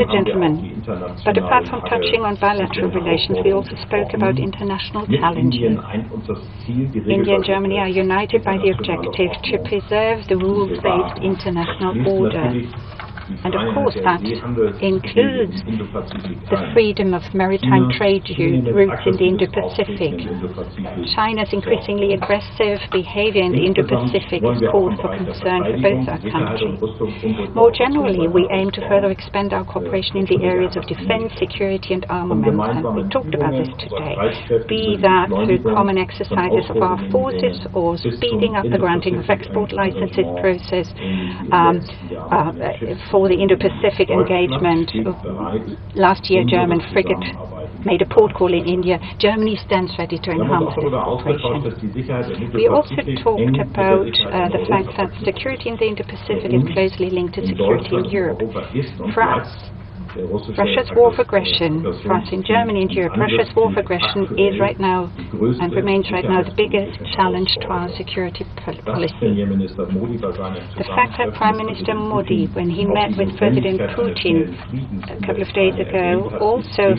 and gentlemen, but apart from touching on bilateral relations, we also spoke about international challenges. India and Germany are united by the objective to preserve the rules-based international order. And of course that includes the freedom of maritime trade routes in the Indo-Pacific. China's increasingly aggressive behavior in the Indo-Pacific is cause for concern for both our countries. More generally, we aim to further expand our cooperation in the areas of defense, security and armaments, and we talked about this today, be that through common exercises of our forces or speeding up the granting of export licenses process for the Indo-Pacific engagement. Last year, German frigate made a port call in India. Germany stands ready to enhance this cooperation. We also talked about the fact that security in the Indo-Pacific is closely linked to security in Europe. For us, Russia's war of aggression, for us in Germany and Europe, Russia's war of aggression is right now and remains right now the biggest challenge to our security policy. The fact that Prime Minister Modi, when he met with President Putin a couple of days ago, also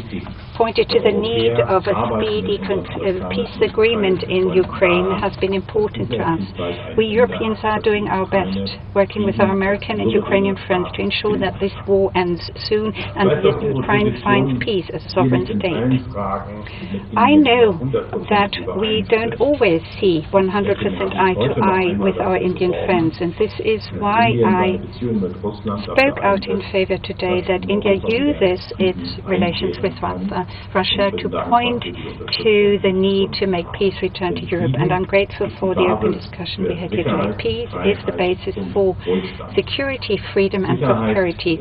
pointed to the need of a speedy peace agreement in Ukraine has been important to us. We Europeans are doing our best, working with our American and Ukrainian friends to ensure that this war ends soon and that Ukraine finds peace as a sovereign state. I know that we don't always see 100% eye to eye with our Indian friends, and this is why I spoke out in favor today that India uses its relations with Russia to point to the need to make peace return to Europe, and I'm grateful for the open discussion we had here today. Peace is the basis for security, freedom and prosperity.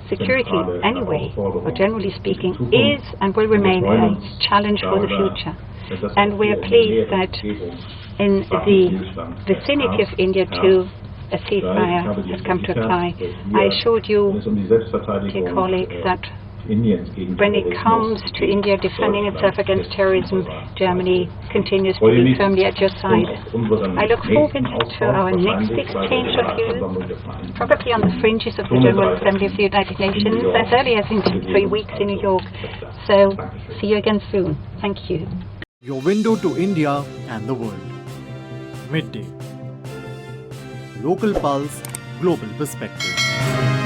Security, anyway, or generally speaking, is and will remain a challenge for the future. And we are pleased that in the vicinity of India too, a ceasefire has come to apply. I assured you, dear colleagues, that when it comes to India defending itself against terrorism, Germany continues to be firmly at your side. I look forward to our next exchange of views, probably on the fringes of the General Assembly of the United Nations, as early as in 3 weeks in New York. So, see you again soon. Thank you. Your window to India and the world. Midday. Local Pulse, Global Perspective.